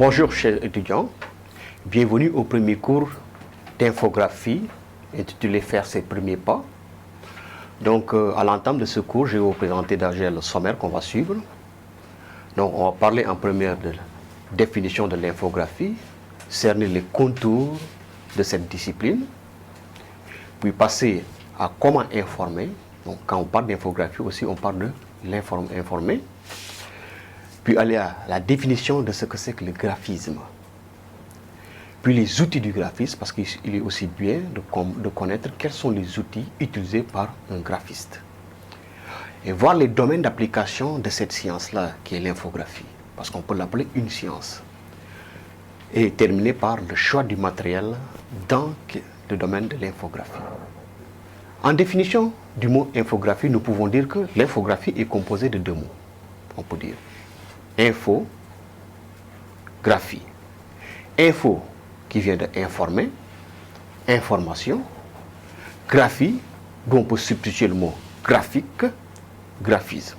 Bonjour chers étudiants, bienvenue au premier cours d'infographie intitulé Faire ses premiers pas. Donc à l'entame de ce cours, je vais vous présenter d'abord le sommaire qu'on va suivre. Donc on va parler en première de la définition de l'infographie, cerner les contours de cette discipline, puis passer à comment informer. Donc quand on parle d'infographie aussi, on parle de l'informer. Puis aller à la définition de ce que c'est que le graphisme. Puis les outils du graphisme, parce qu'il est aussi bien de connaître quels sont les outils utilisés par un graphiste. Et voir les domaines d'application de cette science-là, qui est l'infographie, parce qu'on peut l'appeler une science. Et terminer par le choix du matériel dans le domaine de l'infographie. En définition du mot infographie, nous pouvons dire que l'infographie est composée de deux mots. On peut dire info, graphie. Info qui vient de informer, information. Graphie, d'où on peut substituer le mot graphique, graphisme.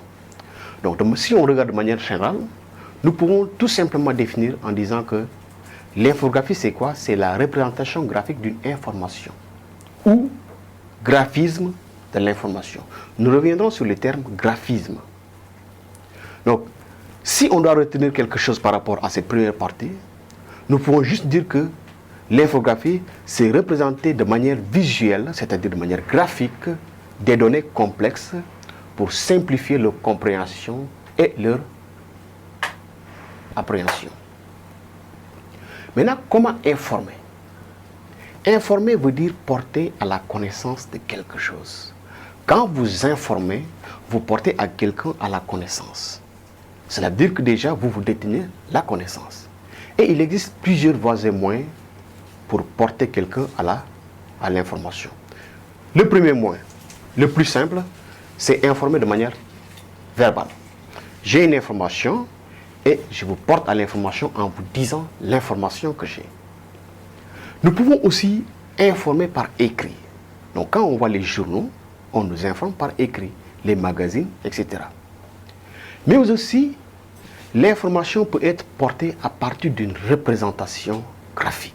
Donc si on regarde de manière générale, nous pouvons tout simplement définir en disant que l'infographie c'est quoi? C'est la représentation graphique d'une information ou graphisme de l'information. Nous reviendrons sur le terme graphisme. Donc, si on doit retenir quelque chose par rapport à cette première partie, nous pouvons juste dire que l'infographie, c'est représenter de manière visuelle, c'est-à-dire de manière graphique, des données complexes pour simplifier leur compréhension et leur appréhension. Maintenant, comment informer? Informer veut dire porter à la connaissance de quelque chose. Quand vous informez, vous portez à quelqu'un à la connaissance. Cela veut dire que déjà, vous détenez la connaissance. Et il existe plusieurs voies et moyens pour porter quelqu'un à l'information. Le premier moyen, le plus simple, c'est informer de manière verbale. J'ai une information et je vous porte à l'information en vous disant l'information que j'ai. Nous pouvons aussi informer par écrit. Donc quand on voit les journaux, on nous informe par écrit, les magazines, etc. Mais aussi, l'information peut être portée à partir d'une représentation graphique.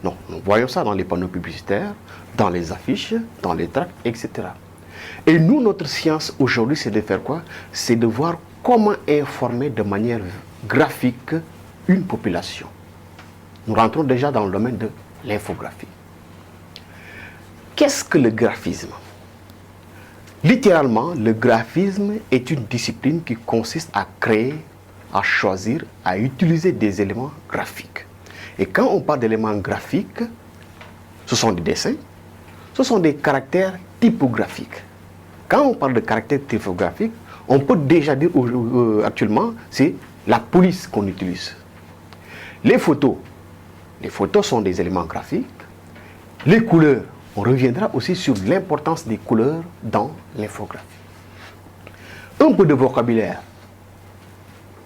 Donc, nous voyons ça dans les panneaux publicitaires, dans les affiches, dans les tracts, etc. Et nous, notre science aujourd'hui, c'est de faire quoi? C'est de voir comment informer de manière graphique une population. Nous rentrons déjà dans le domaine de l'infographie. Qu'est-ce que le graphisme? Littéralement, le graphisme est une discipline qui consiste à créer, à choisir, à utiliser des éléments graphiques. Et quand on parle d'éléments graphiques, ce sont des dessins, ce sont des caractères typographiques. Quand on parle de caractères typographiques, on peut déjà dire actuellement, c'est la police qu'on utilise. Les photos sont des éléments graphiques. Les couleurs, on reviendra aussi sur l'importance des couleurs dans l'infographie. Un peu de vocabulaire.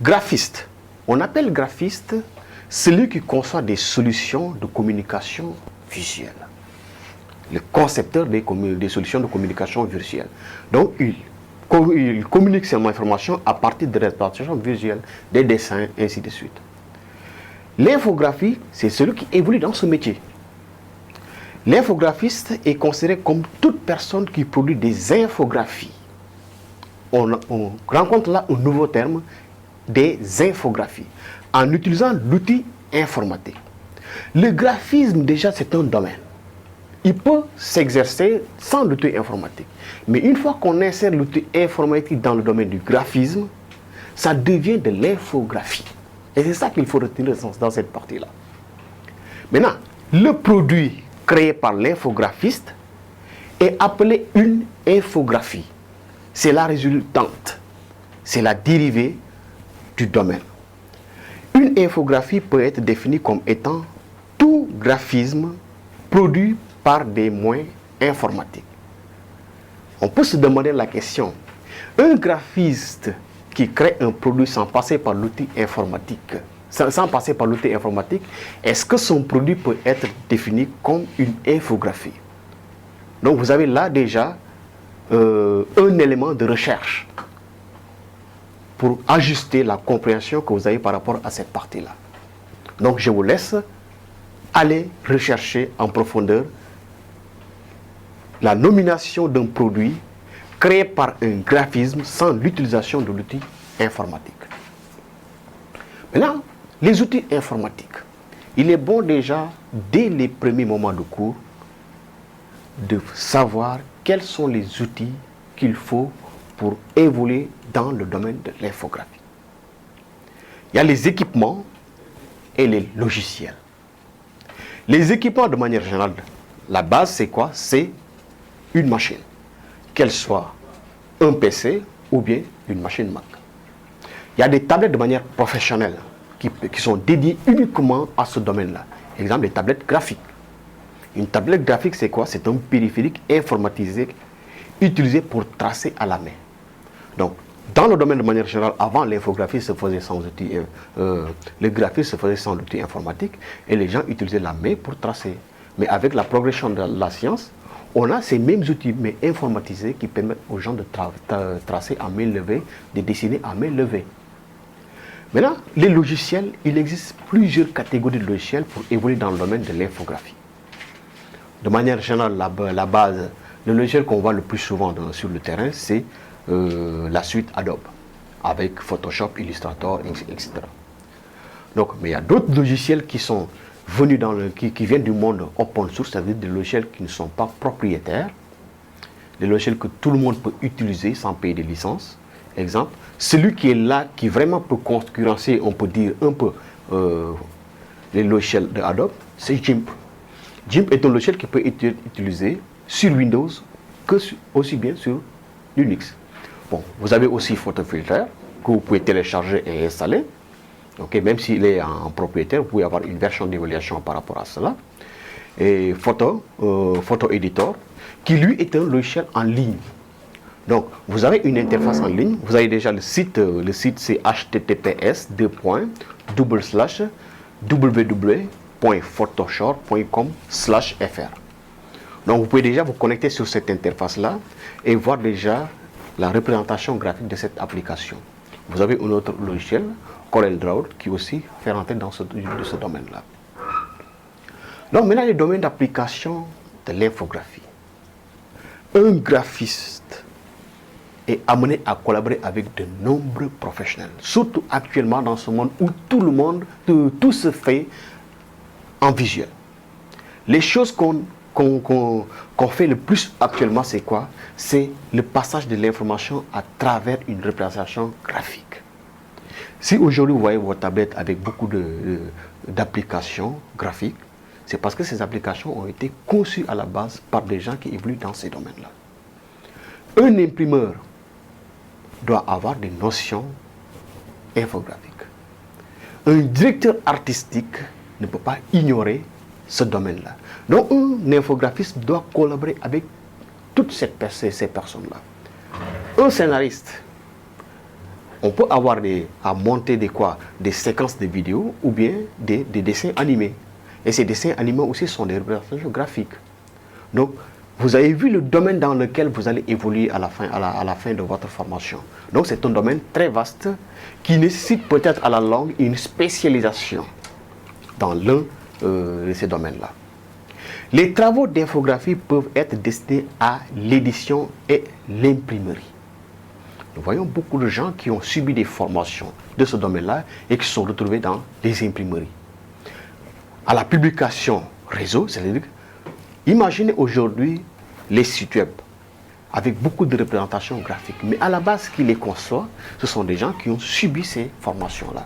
Graphiste. On appelle graphiste celui qui conçoit des solutions de communication visuelle. Le concepteur des solutions de communication visuelle. Donc, il communique ses informations à partir de représentations visuelles, des dessins, ainsi de suite. L'infographie, c'est celui qui évolue dans ce métier. L'infographiste est considéré comme toute personne qui produit des infographies. On rencontre là un nouveau terme, des infographies, en utilisant l'outil informatique. Le graphisme, déjà, c'est un domaine. Il peut s'exercer sans l'outil informatique. Mais une fois qu'on insère l'outil informatique dans le domaine du graphisme, ça devient de l'infographie. Et c'est ça qu'il faut retenir dans cette partie-là. Maintenant, le produit créé par l'infographiste est appelé une infographie. C'est la résultante, c'est la dérivée du domaine. Une infographie peut être définie comme étant tout graphisme produit par des moyens informatiques. On peut se demander la question, un graphiste qui crée un produit sans passer par l'outil informatique, est-ce que son produit peut être défini comme une infographie? Donc vous avez là déjà un élément de recherche pour ajuster la compréhension que vous avez par rapport à cette partie-là. Donc je vous laisse aller rechercher en profondeur la nomination d'un produit créé par un graphisme sans l'utilisation de l'outil informatique. Maintenant, les outils informatiques. Il est bon déjà, dès les premiers moments de cours, de savoir quels sont les outils qu'il faut pour évoluer dans le domaine de l'infographie. Il y a les équipements et les logiciels. Les équipements, de manière générale, la base, c'est quoi? C'est une machine, qu'elle soit un PC ou bien une machine Mac. Il y a des tablettes de manière professionnelle qui sont dédiées uniquement à ce domaine-là. Exemple, les tablettes graphiques. Une tablette graphique, c'est quoi? C'est un périphérique informatisé utilisé pour tracer à la main. Donc, dans le domaine de manière générale, avant l'infographie se faisait sans outils, le graphisme se faisait sans outils informatiques et les gens utilisaient la main pour tracer. Mais avec la progression de la science, on a ces mêmes outils, mais informatisés, qui permettent aux gens de tracer à main levée, de dessiner à main levée. Maintenant, les logiciels, il existe plusieurs catégories de logiciels pour évoluer dans le domaine de l'infographie. De manière générale, la base, le logiciel qu'on voit le plus souvent sur le terrain, c'est la suite Adobe, avec Photoshop, Illustrator, etc. Donc, mais il y a d'autres logiciels qui sont venus qui viennent du monde open source, c'est-à-dire des logiciels qui ne sont pas propriétaires, des logiciels que tout le monde peut utiliser sans payer des licences. Exemple, celui qui est là, qui vraiment peut concurrencer, on peut dire un peu, les logiciels de Adobe, c'est GIMP. GIMP est un logiciel qui peut être utilisé sur Windows que aussi bien sur Linux. Bon, vous avez aussi PhotoFilter que vous pouvez télécharger et installer. Okay, même s'il est en propriétaire, vous pouvez avoir une version d'évaluation par rapport à cela. Et Photo Editor, qui lui est un logiciel en ligne. Donc, vous avez une interface en ligne. Vous avez déjà le site c'est https://www.photoshop.com/fr. Donc, vous pouvez déjà vous connecter sur cette interface-là et voir déjà la représentation graphique de cette application. Vous avez un autre logiciel, CorelDRAW, qui aussi fait rentrer dans ce domaine-là. Donc, maintenant, les domaines d'application de l'infographie. Un graphiste est amené à collaborer avec de nombreux professionnels, surtout actuellement dans ce monde où tout se fait en visuel. Les choses qu'on fait le plus actuellement, c'est quoi? C'est le passage de l'information à travers une représentation graphique. Si aujourd'hui vous voyez vos tablettes avec beaucoup d'applications graphiques, c'est parce que ces applications ont été conçues à la base par des gens qui évoluent dans ces domaines-là. Un imprimeur doit avoir des notions infographiques. Un directeur artistique ne peut pas ignorer ce domaine-là. Donc un infographiste doit collaborer avec toutes ces personnes-là. Un scénariste, on peut avoir à monter des séquences de vidéos ou bien des dessins animés. Et ces dessins animés aussi sont des représentations graphiques. Donc, vous avez vu le domaine dans lequel vous allez évoluer à la fin de votre formation. Donc, c'est un domaine très vaste qui nécessite peut-être à la longue une spécialisation dans l'un de ces domaines-là. Les travaux d'infographie peuvent être destinés à l'édition et l'imprimerie. Nous voyons beaucoup de gens qui ont subi des formations de ce domaine-là et qui se sont retrouvés dans les imprimeries. À la publication réseau, c'est-à-dire, imaginez aujourd'hui les sites web avec beaucoup de représentations graphiques. Mais à la base, qui les conçoit, ce sont des gens qui ont subi ces formations-là.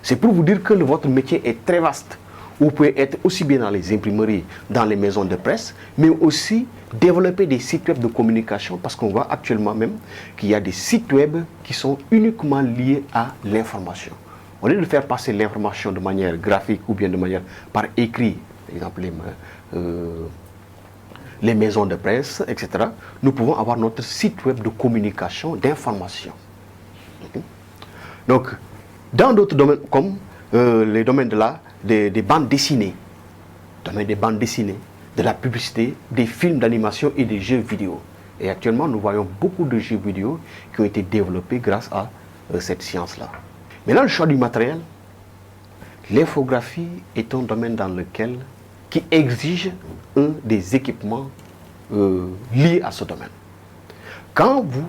C'est pour vous dire que votre métier est très vaste. Vous pouvez être aussi bien dans les imprimeries, dans les maisons de presse, mais aussi développer des sites web de communication, parce qu'on voit actuellement même qu'il y a des sites web qui sont uniquement liés à l'information. Au lieu de faire passer l'information de manière graphique ou bien de manière par écrit, par exemple les maisons de presse, etc., nous pouvons avoir notre site web de communication, d'information. Donc, dans d'autres domaines, comme les domaines des bandes dessinées, domaine des bandes dessinées, de la publicité, des films d'animation et des jeux vidéo. Et actuellement, nous voyons beaucoup de jeux vidéo qui ont été développés grâce à cette science-là. Maintenant, le choix du matériel. L'infographie est un domaine qui exige des équipements liés à ce domaine. Quand vous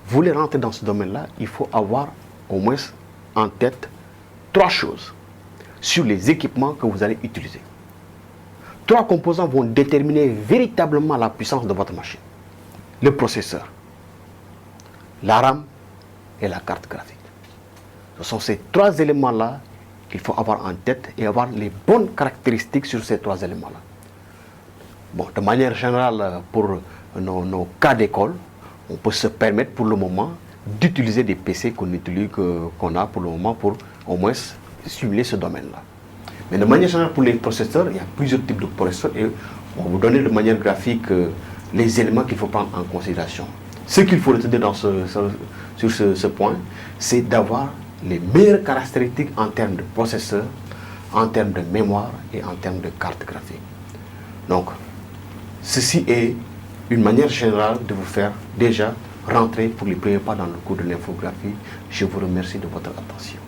voulez rentrer dans ce domaine-là, il faut avoir au moins en tête 3 choses sur les équipements que vous allez utiliser. 3 composants vont déterminer véritablement la puissance de votre machine. Le processeur, la RAM et la carte graphique. Ce sont ces 3 éléments-là qu'il faut avoir en tête et avoir les bonnes caractéristiques sur ces 3 éléments-là. Bon, de manière générale, pour nos cas d'école, on peut se permettre pour le moment d'utiliser des PC qu'on a pour le moment pour au moins simuler ce domaine-là. Mais de manière générale, pour les processeurs, il y a plusieurs types de processeurs et on va vous donner de manière graphique les éléments qu'il faut prendre en considération. Ce qu'il faut retenir sur ce point, c'est d'avoir les meilleures caractéristiques en termes de processeur, en termes de mémoire et en termes de carte graphique. Donc, ceci est une manière générale de vous faire déjà rentrer pour les premiers pas dans le cours de l'infographie. Je vous remercie de votre attention.